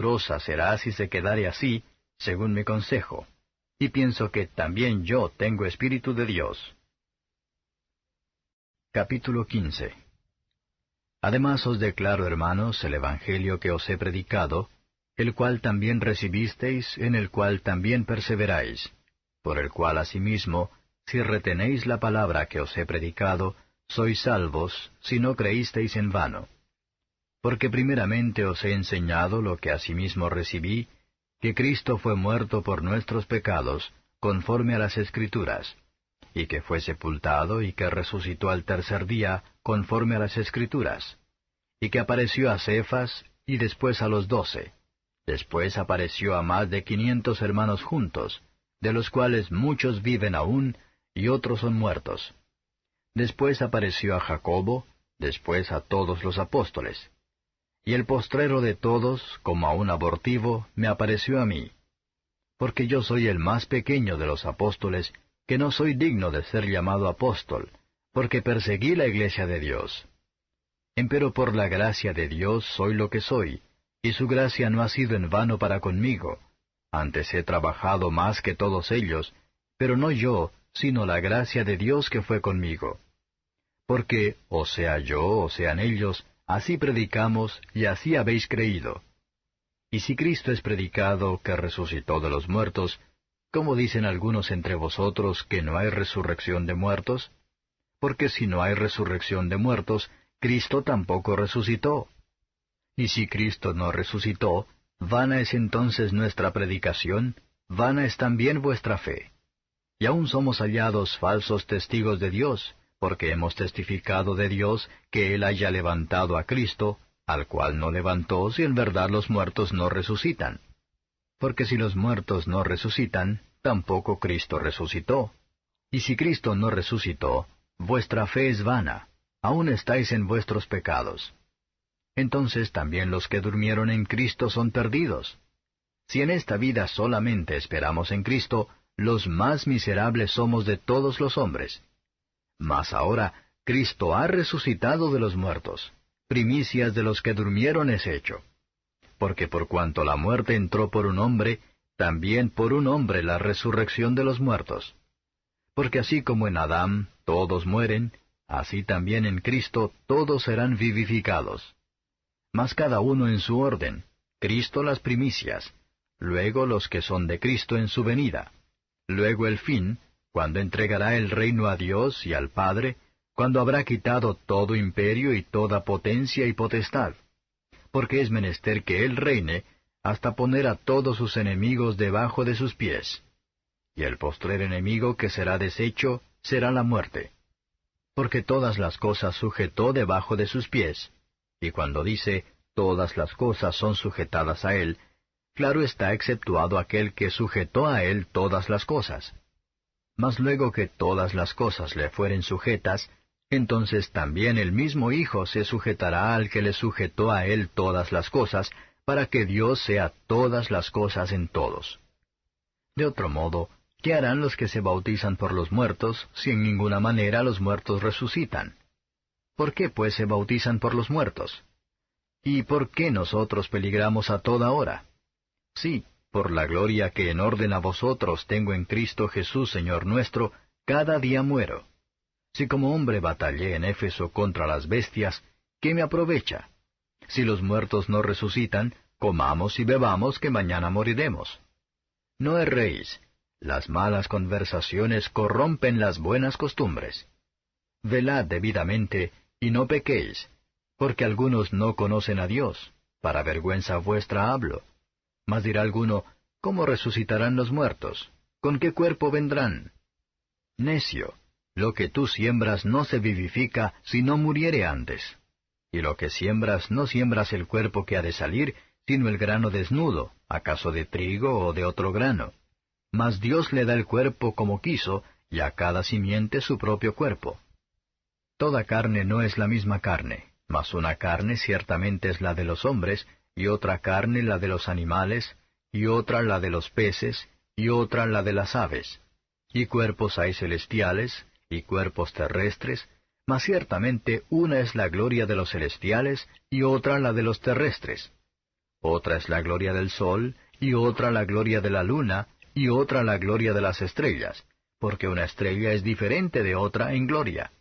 grosa será si se quedare así, según mi consejo. Y pienso que también yo tengo Espíritu de Dios. Capítulo 15. Además os declaro, hermanos, el Evangelio que os he predicado, el cual también recibisteis, en el cual también perseveráis, por el cual asimismo, si retenéis la palabra que os he predicado, sois salvos, si no creísteis en vano. Porque primeramente os he enseñado lo que asimismo recibí, que Cristo fue muerto por nuestros pecados, conforme a las Escrituras, y que fue sepultado y que resucitó al tercer día, conforme a las Escrituras, y que apareció a Cefas y después a los 12. Después apareció a más de 500 hermanos juntos, de los cuales muchos viven aún y otros son muertos. Después apareció a Jacobo, después a todos los apóstoles. Y el postrero de todos, como a un abortivo, me apareció a mí. Porque yo soy el más pequeño de los apóstoles, que no soy digno de ser llamado apóstol, porque perseguí la iglesia de Dios. Empero por la gracia de Dios soy lo que soy, y su gracia no ha sido en vano para conmigo. Antes he trabajado más que todos ellos, pero no yo, sino la gracia de Dios que fue conmigo. Porque, o sea yo, o sean ellos, así predicamos y así habéis creído. Y si Cristo es predicado que resucitó de los muertos, ¿cómo dicen algunos entre vosotros que no hay resurrección de muertos? Porque si no hay resurrección de muertos, Cristo tampoco resucitó. Y si Cristo no resucitó, vana es entonces nuestra predicación, vana es también vuestra fe. Y aún somos hallados falsos testigos de Dios, porque hemos testificado de Dios que Él haya levantado a Cristo, al cual no levantó si en verdad los muertos no resucitan. Porque si los muertos no resucitan, tampoco Cristo resucitó. Y si Cristo no resucitó, vuestra fe es vana, aún estáis en vuestros pecados. Entonces también los que durmieron en Cristo son perdidos. Si en esta vida solamente esperamos en Cristo, los más miserables somos de todos los hombres. Mas ahora Cristo ha resucitado de los muertos, primicias de los que durmieron es hecho. Porque por cuanto la muerte entró por un hombre, también por un hombre la resurrección de los muertos. Porque así como en Adán todos mueren, así también en Cristo todos serán vivificados. Mas cada uno en su orden, Cristo las primicias, luego los que son de Cristo en su venida, luego el fin, cuando entregará el reino a Dios y al Padre, cuando habrá quitado todo imperio y toda potencia y potestad. Porque es menester que Él reine, hasta poner a todos sus enemigos debajo de sus pies. Y el postrer enemigo que será deshecho será la muerte. Porque todas las cosas sujetó debajo de sus pies. Y cuando dice, todas las cosas son sujetadas a Él, claro está exceptuado aquel que sujetó a Él todas las cosas. Mas luego que todas las cosas le fueren sujetas, entonces también el mismo Hijo se sujetará al que le sujetó a Él todas las cosas, para que Dios sea todas las cosas en todos. De otro modo, ¿qué harán los que se bautizan por los muertos, si en ninguna manera los muertos resucitan? ¿Por qué pues se bautizan por los muertos? ¿Y por qué nosotros peligramos a toda hora? Sí, por la gloria que en orden a vosotros tengo en Cristo Jesús Señor nuestro, cada día muero. Si como hombre batallé en Éfeso contra las bestias, ¿qué me aprovecha? Si los muertos no resucitan, comamos y bebamos que mañana moriremos. No erréis, las malas conversaciones corrompen las buenas costumbres. Velad debidamente, y no pequéis, porque algunos no conocen a Dios, para vergüenza vuestra hablo. Mas dirá alguno, ¿cómo resucitarán los muertos? ¿Con qué cuerpo vendrán? Necio, lo que tú siembras no se vivifica si no muriere antes. Y lo que siembras no siembras el cuerpo que ha de salir, sino el grano desnudo, acaso de trigo o de otro grano. Mas Dios le da el cuerpo como quiso, y a cada simiente su propio cuerpo. Toda carne no es la misma carne, mas una carne ciertamente es la de los hombres, y otra carne la de los animales, y otra la de los peces, y otra la de las aves. Y cuerpos hay celestiales, y cuerpos terrestres, mas ciertamente una es la gloria de los celestiales, y otra la de los terrestres. otra es la gloria del sol, y otra la gloria de la luna, y otra la gloria de las estrellas, porque una estrella es diferente de otra en gloria.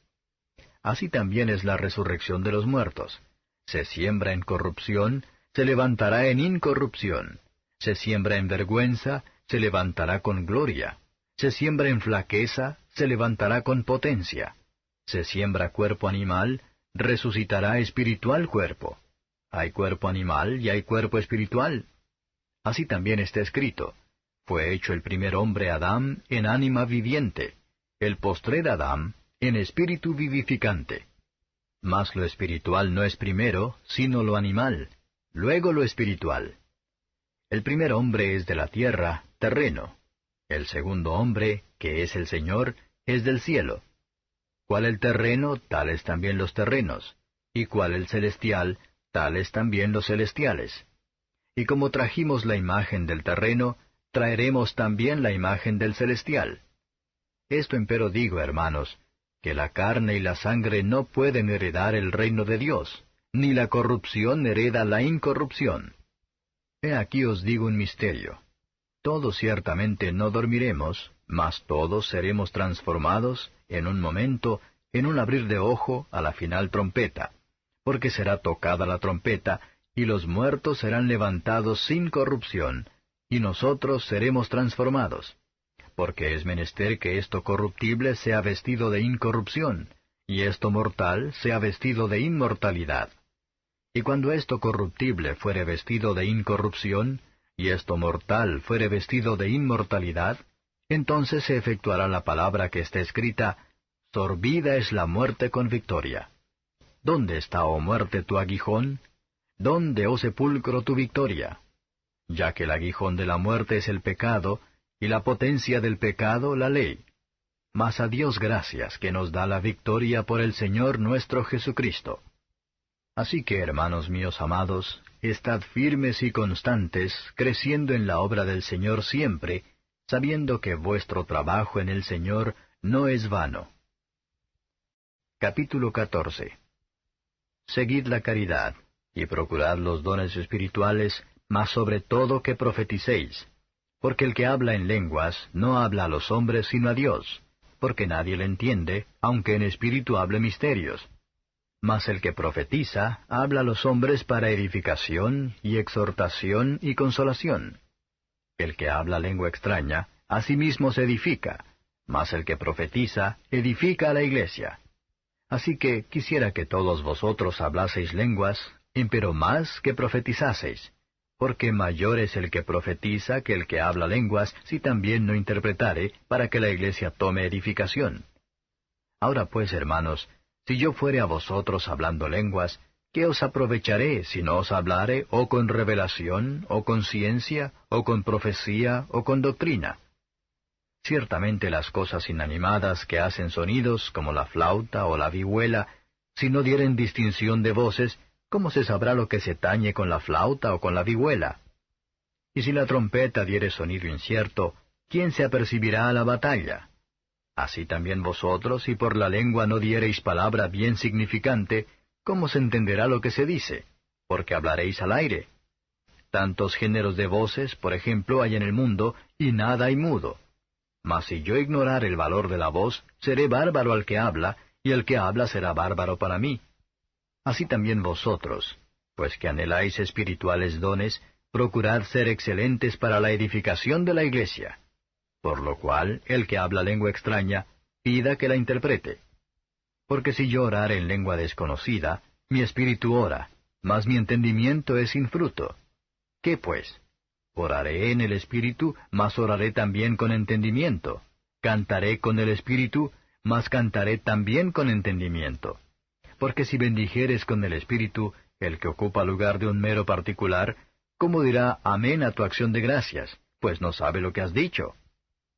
Así también es la resurrección de los muertos. Se siembra en corrupción, se levantará en incorrupción. Se siembra en vergüenza, se levantará con gloria. Se siembra en flaqueza, se levantará con potencia. Se siembra cuerpo animal, resucitará espiritual cuerpo. Hay cuerpo animal y hay cuerpo espiritual. Así también está escrito: fue hecho el primer hombre Adán en ánima viviente, el postrer Adán en espíritu vivificante. Mas lo espiritual no es primero, sino lo animal, luego lo espiritual. El primer hombre es de la tierra, terreno. El segundo hombre, que es el Señor, es del cielo. Cual el terreno, tales también los terrenos, y cual el celestial, tales también los celestiales. Y como trajimos la imagen del terreno, traeremos también la imagen del celestial. Esto empero digo, hermanos, que la carne y la sangre no pueden heredar el reino de Dios, ni la corrupción hereda la incorrupción. He aquí os digo un misterio. Todos ciertamente no dormiremos, mas todos seremos transformados, en un momento, en un abrir de ojo, a la final trompeta, porque será tocada la trompeta, y los muertos serán levantados sin corrupción, y nosotros seremos transformados. Porque es menester que esto corruptible sea vestido de incorrupción, y esto mortal sea vestido de inmortalidad. Y cuando esto corruptible fuere vestido de incorrupción, y esto mortal fuere vestido de inmortalidad, entonces se efectuará la palabra que está escrita: sorbida es la muerte con victoria. ¿Dónde está, oh muerte, tu aguijón? ¿Dónde, oh sepulcro, tu victoria? Ya que el aguijón de la muerte es el pecado, y la potencia del pecado la ley. Mas a Dios gracias, que nos da la victoria por el Señor nuestro Jesucristo. Así que, hermanos míos amados, estad firmes y constantes, creciendo en la obra del Señor siempre, sabiendo que vuestro trabajo en el Señor no es vano. Capítulo 14. Seguid la caridad, y procurad los dones espirituales, mas sobre todo que profeticéis. Porque el que habla en lenguas no habla a los hombres sino a Dios, porque nadie le entiende, aunque en espíritu hable misterios. Mas el que profetiza habla a los hombres para edificación y exhortación y consolación. El que habla lengua extraña, a sí mismo se edifica, mas el que profetiza edifica a la iglesia. Así que quisiera que todos vosotros hablaseis lenguas, empero más que profetizaseis, porque mayor es el que profetiza que el que habla lenguas, si también no interpretare, para que la iglesia tome edificación. Ahora pues, hermanos, si yo fuere a vosotros hablando lenguas, ¿qué os aprovecharé si no os hablare o con revelación, o con ciencia, o con profecía, o con doctrina? Ciertamente las cosas inanimadas que hacen sonidos, como la flauta o la vihuela, si no dieren distinción de voces, ¿cómo se sabrá lo que se tañe con la flauta o con la vihuela? Y si la trompeta diere sonido incierto, ¿quién se apercibirá a la batalla? Así también vosotros, si por la lengua no diereis palabra bien significante, ¿cómo se entenderá lo que se dice? Porque hablaréis al aire. Tantos géneros de voces, por ejemplo, hay en el mundo, y nada hay mudo. Mas si yo ignorar el valor de la voz, seré bárbaro al que habla, y el que habla será bárbaro para mí. Así también vosotros, pues que anheláis espirituales dones, procurad ser excelentes para la edificación de la iglesia. Por lo cual, el que habla lengua extraña, pida que la interprete. Porque si yo orare en lengua desconocida, mi espíritu ora, mas mi entendimiento es sin fruto. ¿Qué pues? Oraré en el espíritu, mas oraré también con entendimiento. Cantaré con el espíritu, mas cantaré también con entendimiento. Porque si bendijeres con el espíritu, el que ocupa lugar de un mero particular, ¿cómo dirá amén a tu acción de gracias? Pues no sabe lo que has dicho.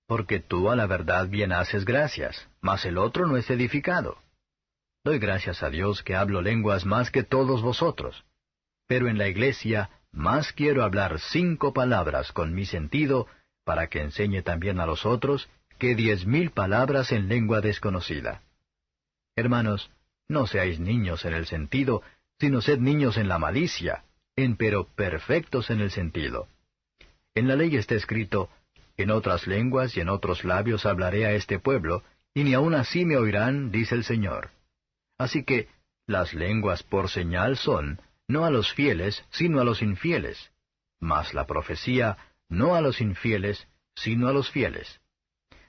Porque tú a la verdad bien haces gracias, mas el otro no es edificado. Doy gracias a Dios que hablo lenguas más que todos vosotros. Pero en la iglesia más quiero hablar 5 palabras con mi sentido, para que enseñe también a los otros, que 10,000 palabras en lengua desconocida. Hermanos, no seáis niños en el sentido, sino sed niños en la malicia, empero perfectos en el sentido. En la ley está escrito, en otras lenguas y en otros labios hablaré a este pueblo, y ni aun así me oirán, dice el Señor. Así que las lenguas por señal son, no a los fieles, sino a los infieles, mas la profecía, no a los infieles, sino a los fieles.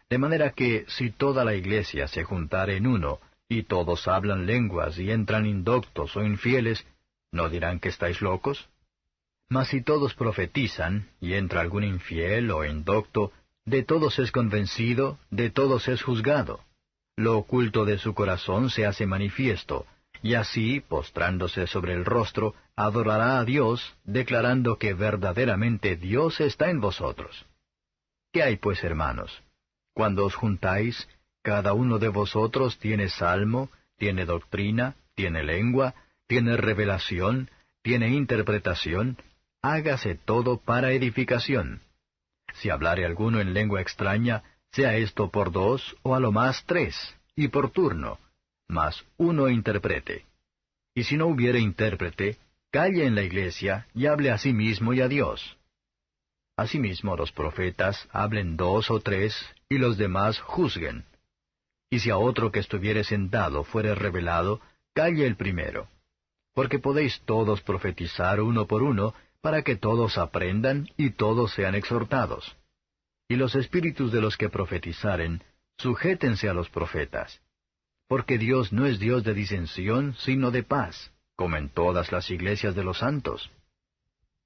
De manera que, si toda la iglesia se juntare en uno, y todos hablan lenguas y entran indoctos o infieles, ¿no dirán que estáis locos? Mas si todos profetizan, y entra algún infiel o indocto, de todos es convencido, de todos es juzgado. Lo oculto de su corazón se hace manifiesto, y así, postrándose sobre el rostro, adorará a Dios, declarando que verdaderamente Dios está en vosotros. ¿Qué hay pues, hermanos? Cuando os juntáis, cada uno de vosotros tiene salmo, tiene doctrina, tiene lengua, tiene revelación, tiene interpretación, hágase todo para edificación. Si hablare alguno en lengua extraña, sea esto por 2 o a lo más 3, y por turno, mas uno interprete. Y si no hubiere intérprete, calle en la iglesia y hable a sí mismo y a Dios. Asimismo los profetas hablen 2 o 3, y los demás juzguen. Y si a otro que estuviere sentado fuere revelado, calle el primero. Porque podéis todos profetizar uno por uno, para que todos aprendan y todos sean exhortados. Y los espíritus de los que profetizaren, sujétense a los profetas. Porque Dios no es Dios de disensión, sino de paz, como en todas las iglesias de los santos.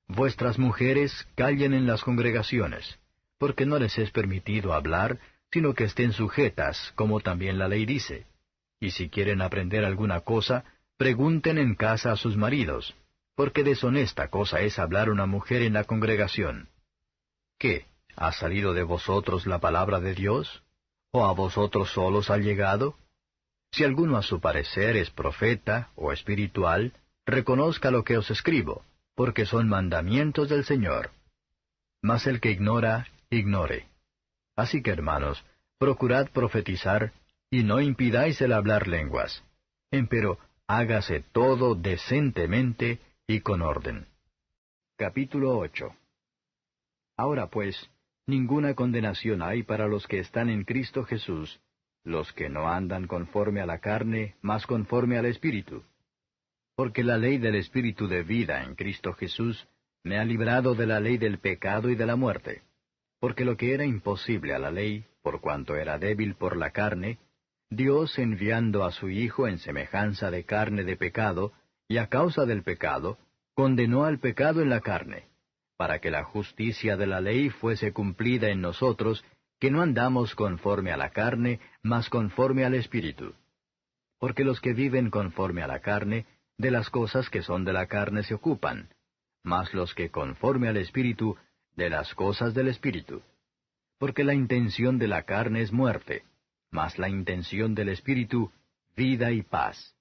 Vuestras mujeres callen en las congregaciones, porque no les es permitido hablar, sino que estén sujetas, como también la ley dice. Y si quieren aprender alguna cosa, pregunten en casa a sus maridos, porque deshonesta cosa es hablar una mujer en la congregación. ¿Qué? ¿Ha salido de vosotros la palabra de Dios? ¿O a vosotros solos ha llegado? Si alguno a su parecer es profeta o espiritual, reconozca lo que os escribo, porque son mandamientos del Señor. Mas el que ignora, ignore. Así que, hermanos, procurad profetizar, y no impidáis el hablar lenguas. Empero hágase todo decentemente y con orden. Capítulo 8. Ahora pues, ninguna condenación hay para los que están en Cristo Jesús, los que no andan conforme a la carne, mas conforme al Espíritu. Porque la ley del Espíritu de vida en Cristo Jesús me ha librado de la ley del pecado y de la muerte. Porque lo que era imposible a la ley, por cuanto era débil por la carne, Dios enviando a su Hijo en semejanza de carne de pecado, y a causa del pecado, condenó al pecado en la carne, para que la justicia de la ley fuese cumplida en nosotros, que no andamos conforme a la carne, mas conforme al Espíritu. Porque los que viven conforme a la carne, de las cosas que son de la carne se ocupan, mas los que conforme al Espíritu, de las cosas del Espíritu. Porque la intención de la carne es muerte, mas la intención del Espíritu, vida y paz.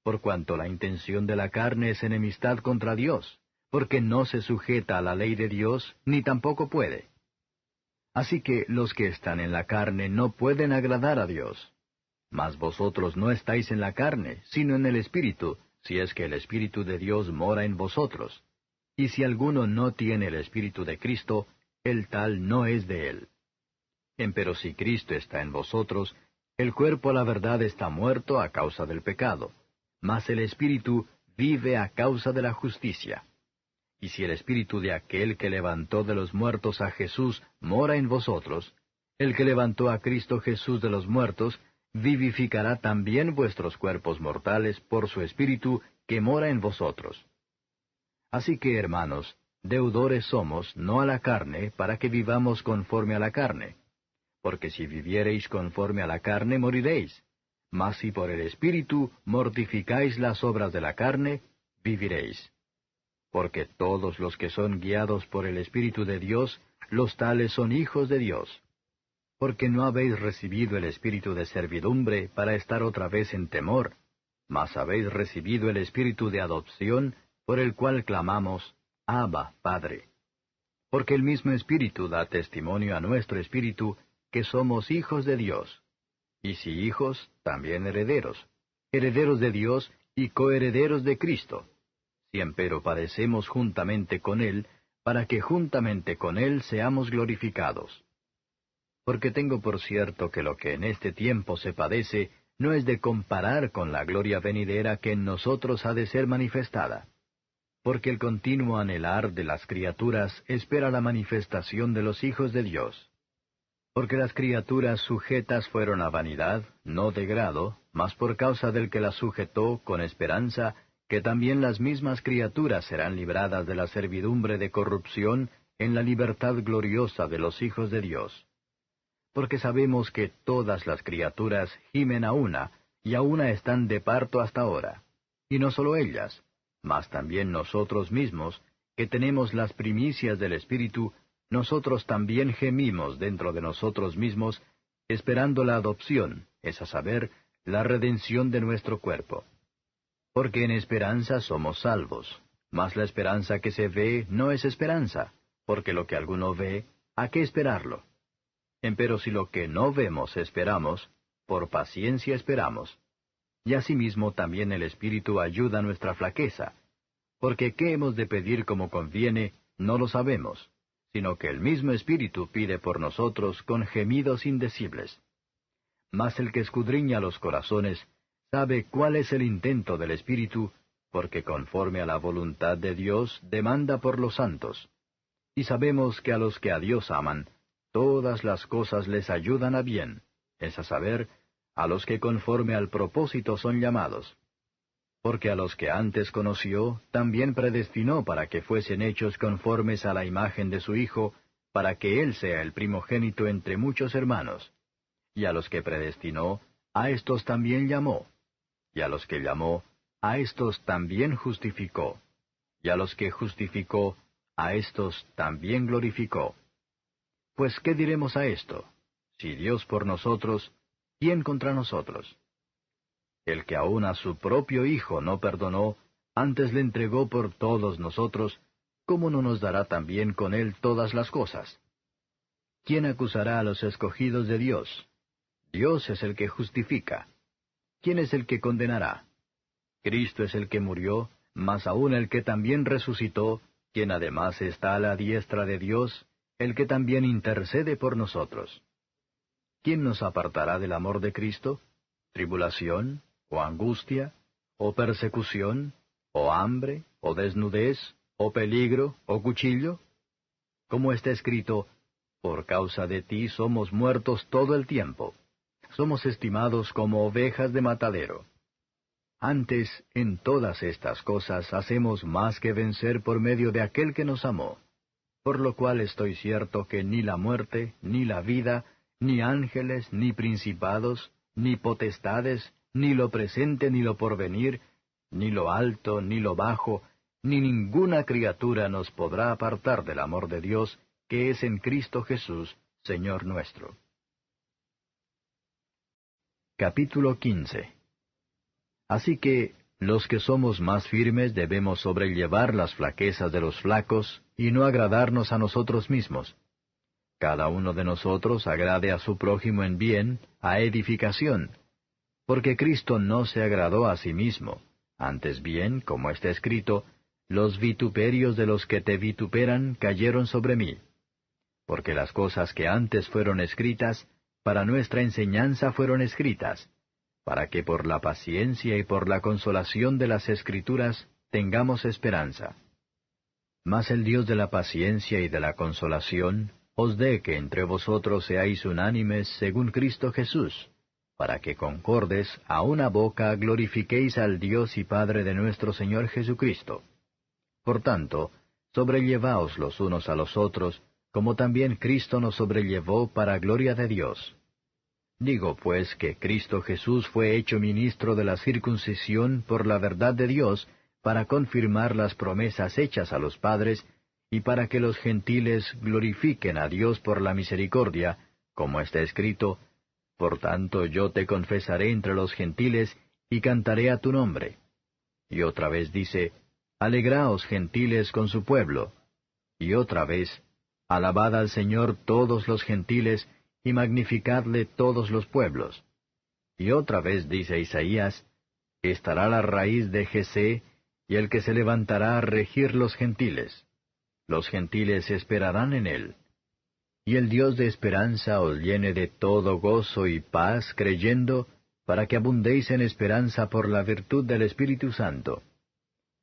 Por cuanto la intención de la carne es enemistad contra Dios, porque no se sujeta a la ley de Dios, ni tampoco puede. Así que los que están en la carne no pueden agradar a Dios. Mas vosotros no estáis en la carne, sino en el Espíritu, si es que el Espíritu de Dios mora en vosotros. Y si alguno no tiene el Espíritu de Cristo, el tal no es de él. Empero si Cristo está en vosotros, el cuerpo a la verdad está muerto a causa del pecado, mas el Espíritu vive a causa de la justicia. Y si el Espíritu de aquel que levantó de los muertos a Jesús mora en vosotros, el que levantó a Cristo Jesús de los muertos, vivificará también vuestros cuerpos mortales por su Espíritu que mora en vosotros. Así que, hermanos, deudores somos, no a la carne, para que vivamos conforme a la carne. Porque si viviereis conforme a la carne, moriréis. Mas si por el Espíritu mortificáis las obras de la carne, viviréis. Porque todos los que son guiados por el Espíritu de Dios, los tales son hijos de Dios. Porque no habéis recibido el espíritu de servidumbre para estar otra vez en temor, mas habéis recibido el espíritu de adopción, por el cual clamamos, Abba, Padre. Porque el mismo Espíritu da testimonio a nuestro espíritu que somos hijos de Dios. Y si hijos, también herederos, herederos de Dios y coherederos de Cristo, si empero padecemos juntamente con Él, para que juntamente con Él seamos glorificados. Porque tengo por cierto que lo que en este tiempo se padece no es de comparar con la gloria venidera que en nosotros ha de ser manifestada. Porque el continuo anhelar de las criaturas espera la manifestación de los hijos de Dios. Porque las criaturas sujetas fueron a vanidad, no de grado, mas por causa del que las sujetó, con esperanza, que también las mismas criaturas serán libradas de la servidumbre de corrupción en la libertad gloriosa de los hijos de Dios. Porque sabemos que todas las criaturas gimen a una, y a una están de parto hasta ahora. Y no solo ellas, mas también nosotros mismos, que tenemos las primicias del Espíritu, nosotros también gemimos dentro de nosotros mismos, esperando la adopción, es a saber, la redención de nuestro cuerpo. Porque en esperanza somos salvos, mas la esperanza que se ve no es esperanza, porque lo que alguno ve, ¿a qué esperarlo? Empero si lo que no vemos esperamos, por paciencia esperamos. Y asimismo también el Espíritu ayuda a nuestra flaqueza, porque qué hemos de pedir como conviene, no lo sabemos, sino que el mismo Espíritu pide por nosotros con gemidos indecibles. Mas el que escudriña los corazones, sabe cuál es el intento del Espíritu, porque conforme a la voluntad de Dios demanda por los santos. Y sabemos que a los que a Dios aman, todas las cosas les ayudan a bien, es a saber, a los que conforme al propósito son llamados. Porque a los que antes conoció, también predestinó para que fuesen hechos conformes a la imagen de su Hijo, para que Él sea el primogénito entre muchos hermanos. Y a los que predestinó, a éstos también llamó. Y a los que llamó, a éstos también justificó. Y a los que justificó, a éstos también glorificó. Pues, ¿qué diremos a esto? Si Dios por nosotros, ¿quién contra nosotros? El que aun a su propio Hijo no perdonó, antes le entregó por todos nosotros, ¿cómo no nos dará también con Él todas las cosas? ¿Quién acusará a los escogidos de Dios? Dios es el que justifica. ¿Quién es el que condenará? Cristo es el que murió, mas aún el que también resucitó, quien además está a la diestra de Dios, el que también intercede por nosotros. ¿Quién nos apartará del amor de Cristo? ¿Tribulación, o angustia, o persecución, o hambre, o desnudez, o peligro, o cuchillo? Como está escrito, por causa de ti somos muertos todo el tiempo. Somos estimados como ovejas de matadero. Antes, en todas estas cosas hacemos más que vencer por medio de aquel que nos amó. Por lo cual estoy cierto que ni la muerte, ni la vida, ni ángeles, ni principados, ni potestades, ni lo presente, ni lo porvenir, ni lo alto, ni lo bajo, ni ninguna criatura nos podrá apartar del amor de Dios, que es en Cristo Jesús, Señor nuestro. Capítulo 15. Así que, los que somos más firmes debemos sobrellevar las flaquezas de los flacos, y no agradarnos a nosotros mismos. Cada uno de nosotros agrade a su prójimo en bien, a edificación. Porque Cristo no se agradó a sí mismo, antes bien, como está escrito, los vituperios de los que te vituperan cayeron sobre mí. Porque las cosas que antes fueron escritas, para nuestra enseñanza fueron escritas, para que por la paciencia y por la consolación de las Escrituras tengamos esperanza. Mas el Dios de la paciencia y de la consolación os dé que entre vosotros seáis unánimes según Cristo Jesús, para que concordes a una boca glorifiquéis al Dios y Padre de nuestro Señor Jesucristo. Por tanto, sobrellevaos los unos a los otros, como también Cristo nos sobrellevó para gloria de Dios. Digo pues que Cristo Jesús fue hecho ministro de la circuncisión por la verdad de Dios, para confirmar las promesas hechas a los padres, y para que los gentiles glorifiquen a Dios por la misericordia, como está escrito, por tanto yo te confesaré entre los gentiles, y cantaré a tu nombre. Y otra vez dice, alegraos gentiles con su pueblo. Y otra vez, alabad al Señor todos los gentiles, y magnificadle todos los pueblos. Y otra vez dice Isaías, estará la raíz de Jesé, y el que se levantará a regir los gentiles. Los gentiles esperarán en él. Y el Dios de esperanza os llene de todo gozo y paz creyendo, para que abundéis en esperanza por la virtud del Espíritu Santo.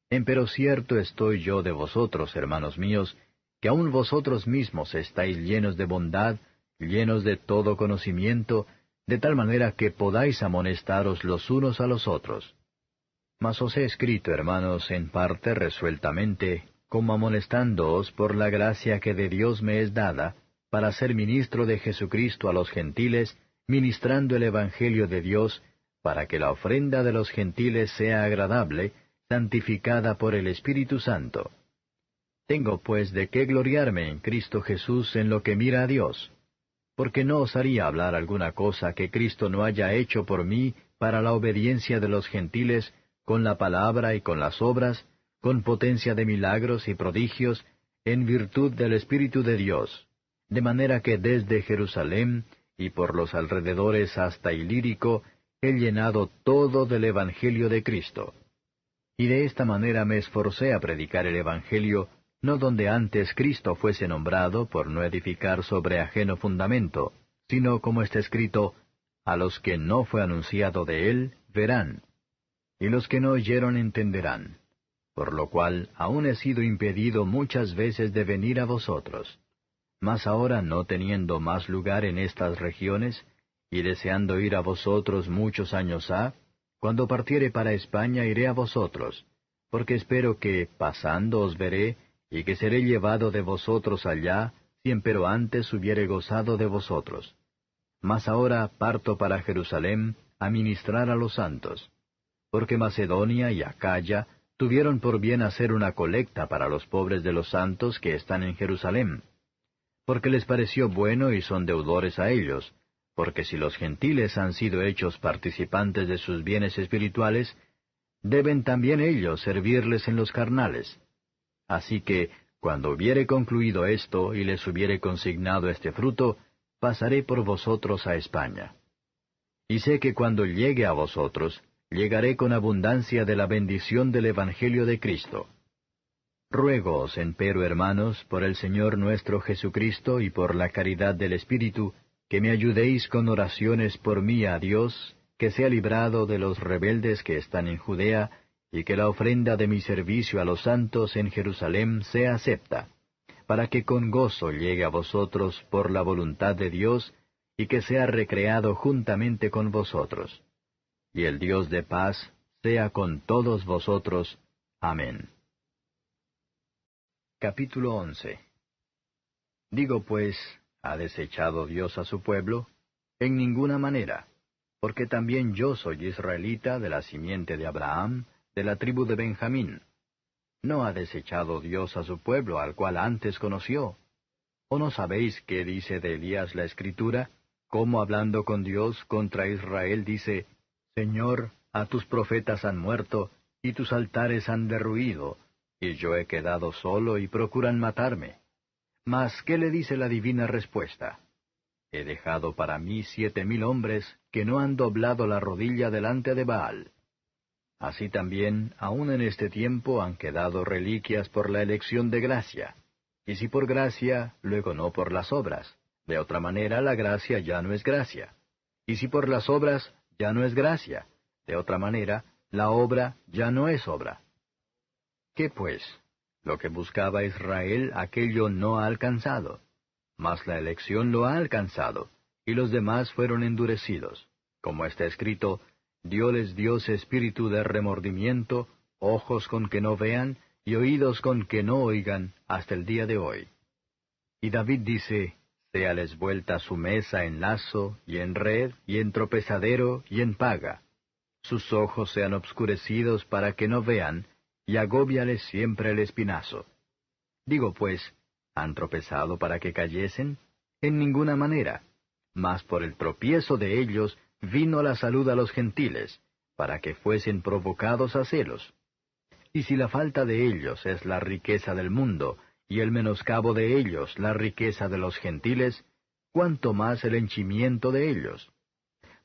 Empero cierto estoy yo de vosotros, hermanos míos, que aun vosotros mismos estáis llenos de bondad, llenos de todo conocimiento, de tal manera que podáis amonestaros los unos a los otros. Mas os he escrito, hermanos, en parte resueltamente, como amonestándoos por la gracia que de Dios me es dada, para ser ministro de Jesucristo a los gentiles, ministrando el Evangelio de Dios, para que la ofrenda de los gentiles sea agradable, santificada por el Espíritu Santo. Tengo pues de qué gloriarme en Cristo Jesús en lo que mira a Dios, porque no osaría hablar alguna cosa que Cristo no haya hecho por mí para la obediencia de los gentiles, con la palabra y con las obras, con potencia de milagros y prodigios, en virtud del Espíritu de Dios, de manera que desde Jerusalén y por los alrededores hasta Ilírico he llenado todo del Evangelio de Cristo. Y de esta manera me esforcé a predicar el Evangelio, no donde antes Cristo fuese nombrado, por no edificar sobre ajeno fundamento, sino como está escrito, a los que no fue anunciado de él, verán, y los que no oyeron entenderán, por lo cual aún he sido impedido muchas veces de venir a vosotros. Mas ahora no teniendo más lugar en estas regiones, y deseando ir a vosotros muchos años ha, cuando partiere para España iré a vosotros, porque espero que, pasando os veré, y que seré llevado de vosotros allá, si empero antes hubiere gozado de vosotros. Mas ahora parto para Jerusalén, a ministrar a los santos, porque Macedonia y Acaya tuvieron por bien hacer una colecta para los pobres de los santos que están en Jerusalén, porque les pareció bueno y son deudores a ellos, porque si los gentiles han sido hechos participantes de sus bienes espirituales, deben también ellos servirles en los carnales. Así que, cuando hubiere concluido esto y les hubiere consignado este fruto, pasaré por vosotros a España. Y sé que cuando llegue a vosotros, llegaré con abundancia de la bendición del Evangelio de Cristo. Ruégoos, empero, hermanos, por el Señor nuestro Jesucristo y por la caridad del Espíritu, que me ayudéis con oraciones por mí a Dios, que sea librado de los rebeldes que están en Judea, y que la ofrenda de mi servicio a los santos en Jerusalén sea acepta, para que con gozo llegue a vosotros por la voluntad de Dios, y que sea recreado juntamente con vosotros. Y el Dios de paz sea con todos vosotros. Amén. Capítulo 11. Digo pues, ¿ha desechado Dios a su pueblo? En ninguna manera, porque también yo soy israelita de la simiente de Abraham, de la tribu de Benjamín. ¿No ha desechado Dios a su pueblo, al cual antes conoció? ¿O no sabéis qué dice de Elías la Escritura, cómo hablando con Dios contra Israel dice, Señor, a tus profetas han muerto, y tus altares han derruido, y yo he quedado solo y procuran matarme? Mas, ¿qué le dice la divina respuesta? He dejado para mí 7,000 hombres que no han doblado la rodilla delante de Baal. Así también, aun en este tiempo han quedado reliquias por la elección de gracia. Y si por gracia, luego no por las obras. De otra manera la gracia ya no es gracia. Y si por las obras, ya no es gracia. De otra manera, la obra ya no es obra. ¿Qué pues? Lo que buscaba Israel, aquello no ha alcanzado. Mas la elección lo ha alcanzado, y los demás fueron endurecidos. Como está escrito, dióles Dios espíritu de remordimiento, ojos con que no vean, y oídos con que no oigan, hasta el día de hoy. Y David dice, séales vuelta su mesa en lazo, y en red, y en tropezadero, y en paga. Sus ojos sean obscurecidos para que no vean, y agóbiales siempre el espinazo. Digo pues, ¿han tropezado para que cayesen? En ninguna manera. Mas por el tropiezo de ellos vino la salud a los gentiles, para que fuesen provocados a celos. Y si la falta de ellos es la riqueza del mundo, y el menoscabo de ellos la riqueza de los gentiles, ¿cuánto más el henchimiento de ellos?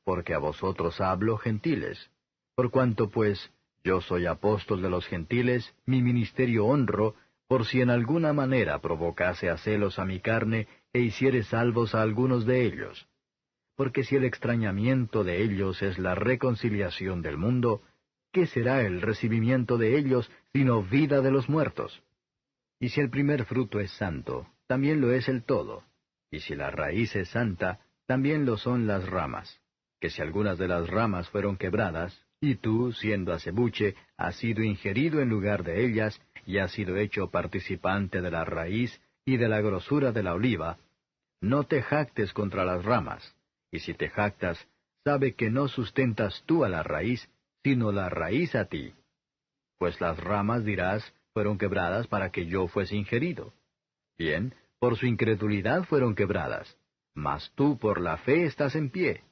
Porque a vosotros hablo, gentiles. Por cuanto pues, Yo soy apóstol de los gentiles, mi ministerio honro, por si en alguna manera provocase a celos a mi carne, e hiciere salvos a algunos de ellos. Porque si el extrañamiento de ellos es la reconciliación del mundo, ¿qué será el recibimiento de ellos, sino vida de los muertos? Y si el primer fruto es santo, también lo es el todo. Y si la raíz es santa, también lo son las ramas. Que si algunas de las ramas fueron quebradas, y tú, siendo acebuche, has sido ingerido en lugar de ellas, y has sido hecho participante de la raíz y de la grosura de la oliva, no te jactes contra las ramas. Y si te jactas, sabe que no sustentas tú a la raíz, sino la raíz a ti. Pues las ramas, dirás, fueron quebradas para que yo fuese ingerido. Bien, por su incredulidad fueron quebradas, mas tú por la fe estás en pie.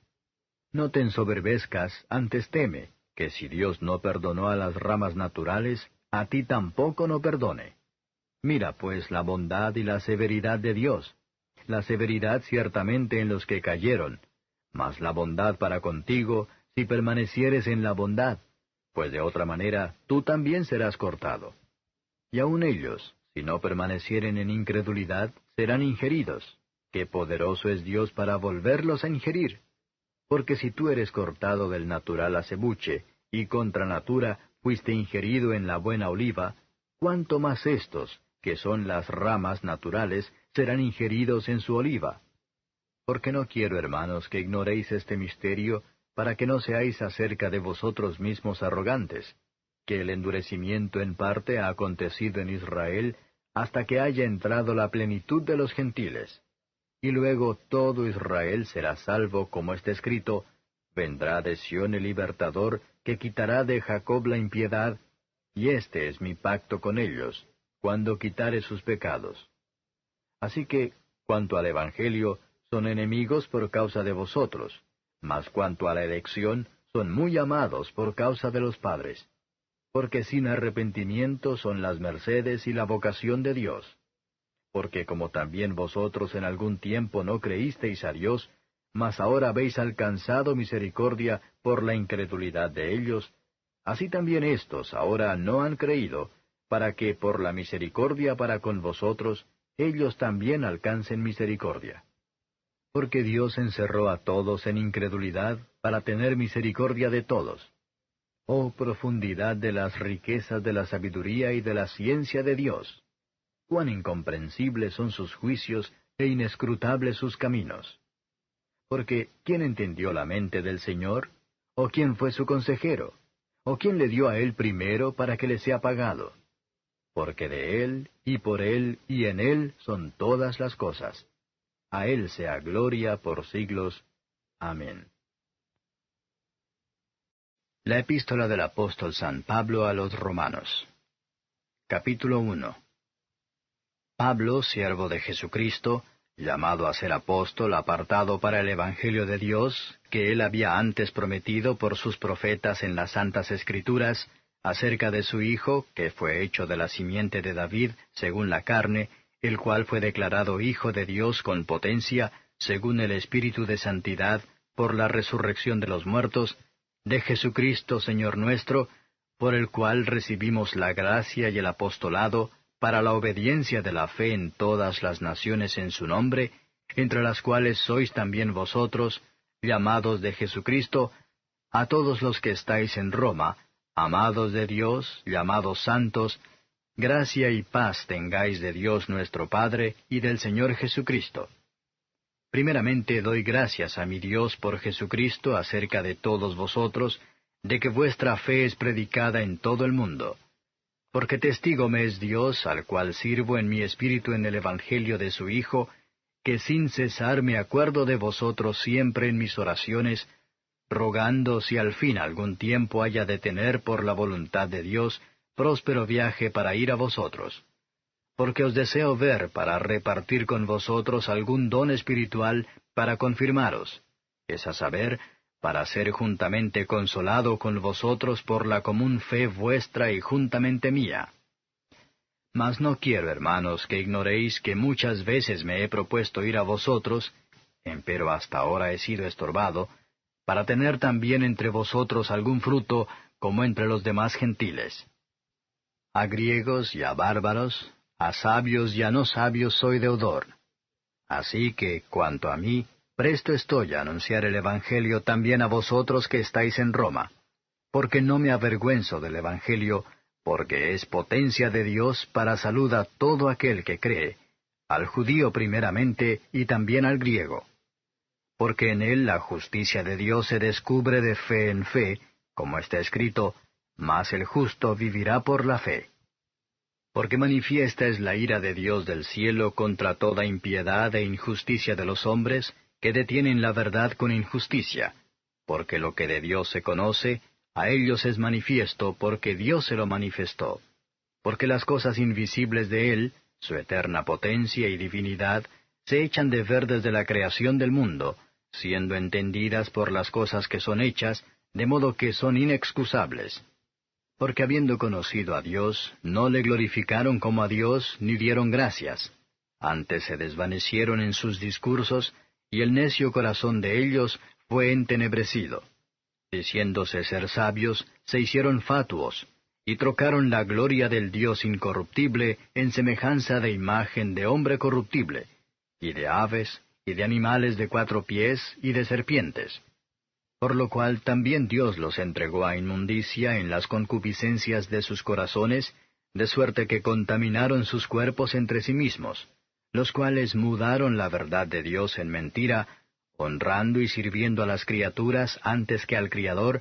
No te ensoberbezcas, antes teme, que si Dios no perdonó a las ramas naturales, a ti tampoco no perdone. Mira pues la bondad y la severidad de Dios. La severidad ciertamente en los que cayeron, mas la bondad para contigo, si permanecieres en la bondad, pues de otra manera tú también serás cortado. Y aun ellos, si no permanecieren en incredulidad, serán ingeridos. ¡Qué poderoso es Dios para volverlos a ingerir! Porque si tú eres cortado del natural acebuche, y contra natura fuiste ingerido en la buena oliva, ¿cuánto más estos, que son las ramas naturales, serán ingeridos en su oliva? Porque no quiero, hermanos, que ignoréis este misterio, para que no seáis acerca de vosotros mismos arrogantes, que el endurecimiento en parte ha acontecido en Israel, hasta que haya entrado la plenitud de los gentiles. Y luego todo Israel será salvo, como está escrito, vendrá de Sión el libertador, que quitará de Jacob la impiedad, y este es mi pacto con ellos, cuando quitare sus pecados. Así que, cuanto al Evangelio, son enemigos por causa de vosotros, mas cuanto a la elección, son muy amados por causa de los padres. Porque sin arrepentimiento son las mercedes y la vocación de Dios. Porque como también vosotros en algún tiempo no creísteis a Dios, mas ahora habéis alcanzado misericordia por la incredulidad de ellos, así también éstos ahora no han creído, para que por la misericordia para con vosotros, ellos también alcancen misericordia. Porque Dios encerró a todos en incredulidad, para tener misericordia de todos. Oh profundidad de las riquezas de la sabiduría y de la ciencia de Dios! Cuán incomprensibles son sus juicios e inescrutables sus caminos. Porque, ¿quién entendió la mente del Señor? ¿O quién fue su consejero? ¿O quién le dio a él primero para que le sea pagado? Porque de él, y por él, y en él son todas las cosas. A él sea gloria por siglos. Amén. La epístola del apóstol San Pablo a los Romanos. Capítulo 1. Pablo, siervo de Jesucristo, llamado a ser apóstol, apartado para el Evangelio de Dios, que él había antes prometido por sus profetas en las Santas Escrituras, acerca de su Hijo, que fue hecho de la simiente de David, según la carne, el cual fue declarado Hijo de Dios con potencia, según el Espíritu de Santidad, por la resurrección de los muertos, de Jesucristo Señor nuestro, por el cual recibimos la gracia y el apostolado, para la obediencia de la fe en todas las naciones en su nombre, entre las cuales sois también vosotros, llamados de Jesucristo, a todos los que estáis en Roma, amados de Dios, llamados santos, gracia y paz tengáis de Dios nuestro Padre y del Señor Jesucristo. Primeramente doy gracias a mi Dios por Jesucristo acerca de todos vosotros, de que vuestra fe es predicada en todo el mundo. Porque testigo me es Dios, al cual sirvo en mi espíritu en el Evangelio de su Hijo, que sin cesar me acuerdo de vosotros siempre en mis oraciones, rogando si al fin algún tiempo haya de tener por la voluntad de Dios próspero viaje para ir a vosotros. Porque os deseo ver para repartir con vosotros algún don espiritual para confirmaros, es a saber, para ser juntamente consolado con vosotros por la común fe vuestra y juntamente mía. Mas no quiero, hermanos, que ignoréis que muchas veces me he propuesto ir a vosotros, empero hasta ahora he sido estorbado, para tener también entre vosotros algún fruto, como entre los demás gentiles. A griegos y a bárbaros, a sabios y a no sabios soy deudor. Así que, cuanto a mí, presto estoy a anunciar el Evangelio también a vosotros que estáis en Roma, porque no me avergüenzo del Evangelio, porque es potencia de Dios para salud a todo aquel que cree, al judío primeramente y también al griego. Porque en él la justicia de Dios se descubre de fe en fe, como está escrito, mas el justo vivirá por la fe. Porque manifiesta es la ira de Dios del cielo contra toda impiedad e injusticia de los hombres, que detienen la verdad con injusticia, porque lo que de Dios se conoce, a ellos es manifiesto porque Dios se lo manifestó. Porque las cosas invisibles de Él, su eterna potencia y divinidad, se echan de ver desde la creación del mundo, siendo entendidas por las cosas que son hechas, de modo que son inexcusables. Porque habiendo conocido a Dios, no le glorificaron como a Dios, ni dieron gracias. Antes se desvanecieron en sus discursos, y el necio corazón de ellos fue entenebrecido. Diciéndose ser sabios, se hicieron fatuos, y trocaron la gloria del Dios incorruptible en semejanza de imagen de hombre corruptible, y de aves, y de animales de 4 pies, y de serpientes. Por lo cual también Dios los entregó a inmundicia en las concupiscencias de sus corazones, de suerte que contaminaron sus cuerpos entre sí mismos, los cuales mudaron la verdad de Dios en mentira, honrando y sirviendo a las criaturas antes que al Criador,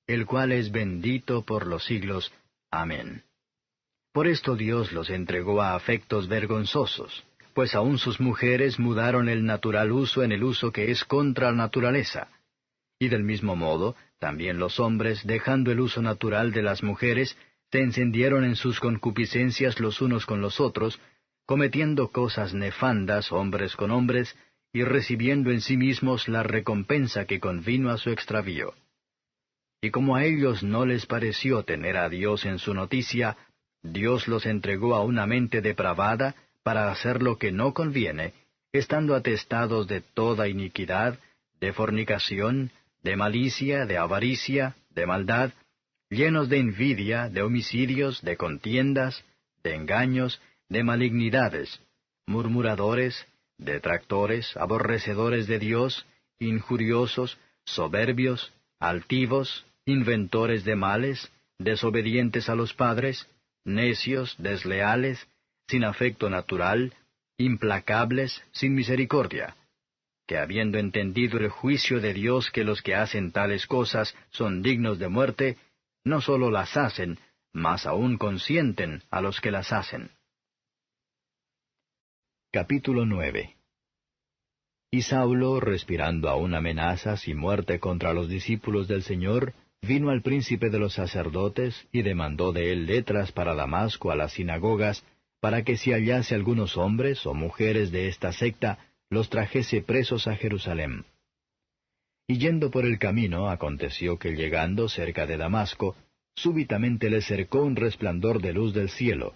el cual es bendito por los siglos. Amén. Por esto Dios los entregó a afectos vergonzosos, pues aun sus mujeres mudaron el natural uso en el uso que es contra la naturaleza. Y del mismo modo, también los hombres, dejando el uso natural de las mujeres, se encendieron en sus concupiscencias los unos con los otros, cometiendo cosas nefandas hombres con hombres, y recibiendo en sí mismos la recompensa que convino a su extravío. Y como a ellos no les pareció tener a Dios en su noticia, Dios los entregó a una mente depravada para hacer lo que no conviene, estando atestados de toda iniquidad, de fornicación, de malicia, de avaricia, de maldad, llenos de envidia, de homicidios, de contiendas, de engaños, de malignidades, murmuradores, detractores, aborrecedores de Dios, injuriosos, soberbios, altivos, inventores de males, desobedientes a los padres, necios, desleales, sin afecto natural, implacables, sin misericordia, que habiendo entendido el juicio de Dios que los que hacen tales cosas son dignos de muerte, no sólo las hacen, mas aún consienten a los que las hacen. Capítulo 9. Y Saulo, respirando aún amenazas y muerte contra los discípulos del Señor, vino al príncipe de los sacerdotes y demandó de él letras para Damasco a las sinagogas, para que si hallase algunos hombres o mujeres de esta secta, los trajese presos a Jerusalén. Y yendo por el camino, aconteció que llegando cerca de Damasco, súbitamente le cercó un resplandor de luz del cielo,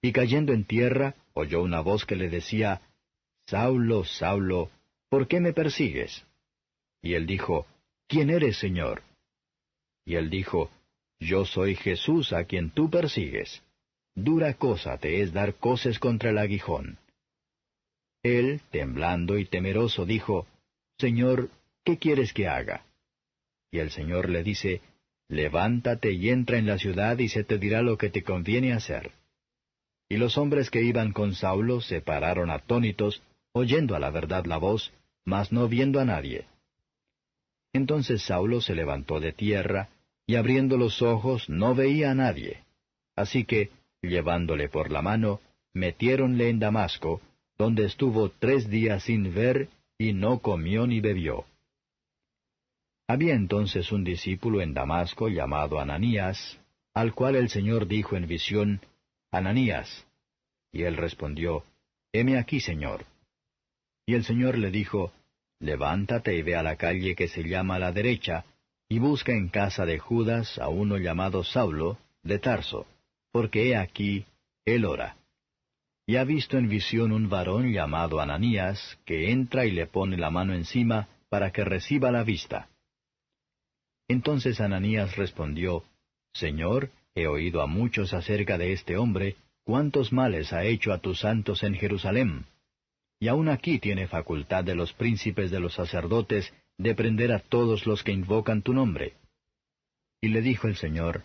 y cayendo en tierra, oyó una voz que le decía, Saulo, Saulo, ¿por qué me persigues? Y él dijo, ¿quién eres, Señor? Y él dijo, Yo soy Jesús a quien tú persigues. Dura cosa te es dar coces contra el aguijón. Él, temblando y temeroso, dijo, Señor, ¿qué quieres que haga? Y el Señor le dice, Levántate y entra en la ciudad y se te dirá lo que te conviene hacer. Y los hombres que iban con Saulo se pararon atónitos, oyendo a la verdad la voz, mas no viendo a nadie. Entonces Saulo se levantó de tierra, y abriendo los ojos no veía a nadie. Así que, llevándole por la mano, metiéronle en Damasco, donde estuvo 3 días sin ver, y no comió ni bebió. Había entonces un discípulo en Damasco llamado Ananías, al cual el Señor dijo en visión, Ananías. Y él respondió, Heme aquí, Señor. Y el Señor le dijo, Levántate y ve a la calle que se llama a la derecha, y busca en casa de Judas a uno llamado Saulo, de Tarso, porque he aquí, él ora. Y ha visto en visión un varón llamado Ananías, que entra y le pone la mano encima, para que reciba la vista. Entonces Ananías respondió, Señor, he oído a muchos acerca de este hombre, cuántos males ha hecho a tus santos en Jerusalén. Y aun aquí tiene facultad de los príncipes de los sacerdotes de prender a todos los que invocan tu nombre. Y le dijo el Señor,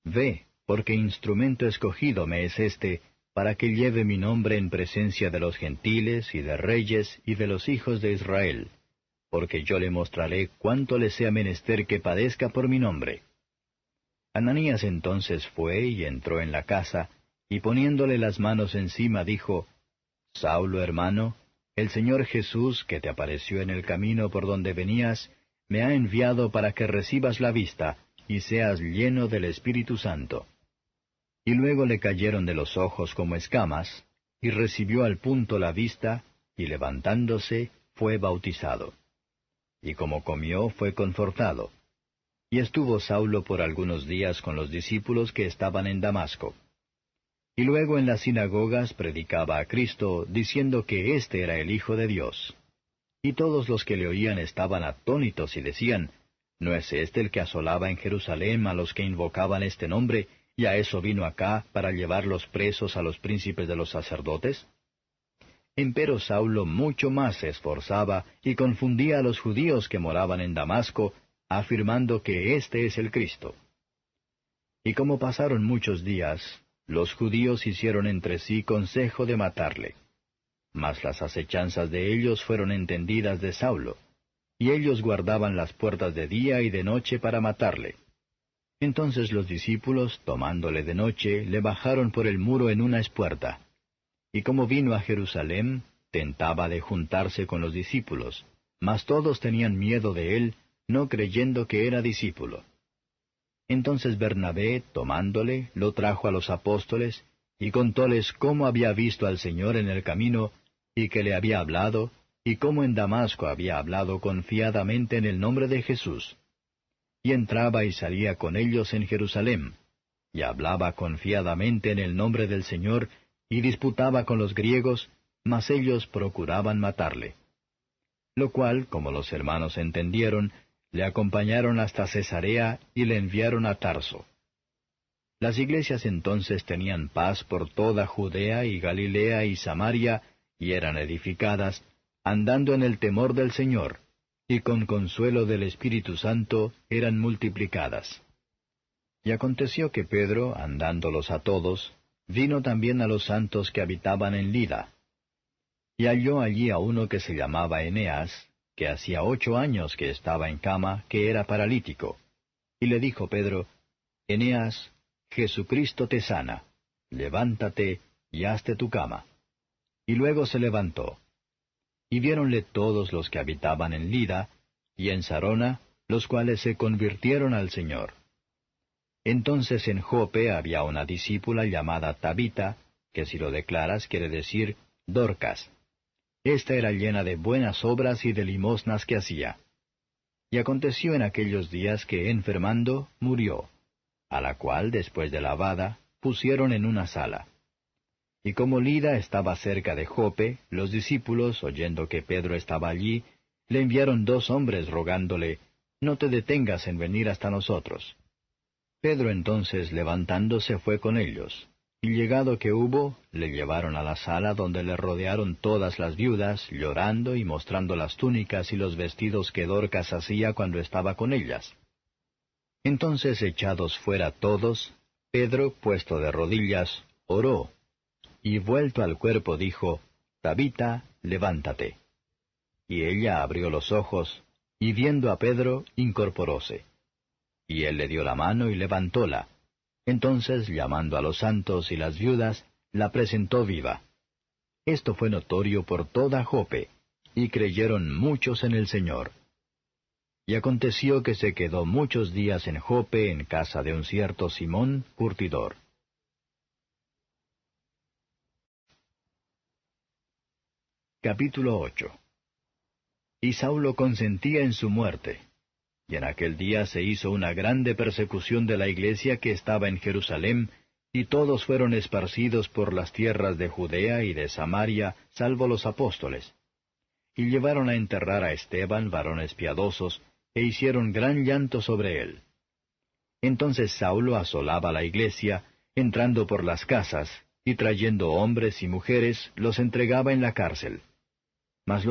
Ve, porque instrumento escogido me es este, para que lleve mi nombre en presencia de los gentiles y de reyes y de los hijos de Israel, porque yo le mostraré cuánto le sea menester que padezca por mi nombre. Ananías entonces fue y entró en la casa, y poniéndole las manos encima dijo, Saulo, hermano, el Señor Jesús, que te apareció en el camino por donde venías, me ha enviado para que recibas la vista, y seas lleno del Espíritu Santo. Y luego le cayeron de los ojos como escamas, y recibió al punto la vista, y levantándose, fue bautizado. Y como comió, fue confortado. Y estuvo Saulo por algunos días con los discípulos que estaban en Damasco. Y luego en las sinagogas predicaba a Cristo, diciendo que éste era el Hijo de Dios. Y todos los que le oían estaban atónitos y decían, ¿no es este el que asolaba en Jerusalén a los que invocaban este nombre, y a eso vino acá para llevarlos presos a los príncipes de los sacerdotes? Empero Saulo mucho más se esforzaba y confundía a los judíos que moraban en Damasco, afirmando que éste es el Cristo. Y como pasaron muchos días, los judíos hicieron entre sí consejo de matarle. Mas las acechanzas de ellos fueron entendidas de Saulo, y ellos guardaban las puertas de día y de noche para matarle. Entonces los discípulos, tomándole de noche, le bajaron por el muro en una espuerta. Y como vino a Jerusalén, tentaba de juntarse con los discípulos, mas todos tenían miedo de él, no creyendo que era discípulo. Entonces Bernabé, tomándole, lo trajo a los apóstoles, y contóles cómo había visto al Señor en el camino, y que le había hablado, y cómo en Damasco había hablado confiadamente en el nombre de Jesús. Y entraba y salía con ellos en Jerusalén, y hablaba confiadamente en el nombre del Señor, y disputaba con los griegos, mas ellos procuraban matarle. Lo cual, como los hermanos entendieron, le acompañaron hasta Cesarea y le enviaron a Tarso. Las iglesias entonces tenían paz por toda Judea y Galilea y Samaria, y eran edificadas, andando en el temor del Señor, y con consuelo del Espíritu Santo eran multiplicadas. Y aconteció que Pedro, andándolos a todos, vino también a los santos que habitaban en Lida. Y halló allí a uno que se llamaba Eneas, que hacía 8 años que estaba en cama, que era paralítico. Y le dijo Pedro, Eneas, Jesucristo te sana, levántate y hazte tu cama. Y luego se levantó. Y viéronle todos los que habitaban en Lida, y en Sarona, los cuales se convirtieron al Señor. Entonces en Jope había una discípula llamada Tabita, que si lo declaras quiere decir Dorcas. Esta era llena de buenas obras y de limosnas que hacía. Y aconteció en aquellos días que, enfermando, murió, a la cual, después de lavada, pusieron en una sala. Y como Lida estaba cerca de Jope, los discípulos, oyendo que Pedro estaba allí, le enviaron 2 hombres rogándole, No te detengas en venir hasta nosotros. Pedro entonces levantándose fue con ellos. Y llegado que hubo, le llevaron a la sala donde le rodearon todas las viudas, llorando y mostrando las túnicas y los vestidos que Dorcas hacía cuando estaba con ellas. Entonces echados fuera todos, Pedro, puesto de rodillas, oró, y vuelto al cuerpo dijo, Tabita, levántate. Y ella abrió los ojos, y viendo a Pedro, incorporóse. Y él le dio la mano y levantóla. Entonces, llamando a los santos y las viudas, la presentó viva. Esto fue notorio por toda Jope, y creyeron muchos en el Señor. Y aconteció que se quedó muchos días en Jope en casa de un cierto Simón, curtidor. Capítulo 8. Y Saulo consentía en su muerte. Y en aquel día se hizo una grande persecución de la iglesia que estaba en Jerusalén, y todos fueron esparcidos por las tierras de Judea y de Samaria, salvo los apóstoles. Y llevaron a enterrar a Esteban varones piadosos, e hicieron gran llanto sobre él. Entonces Saulo asolaba la iglesia, entrando por las casas, y trayendo hombres y mujeres, los entregaba en la cárcel. Mas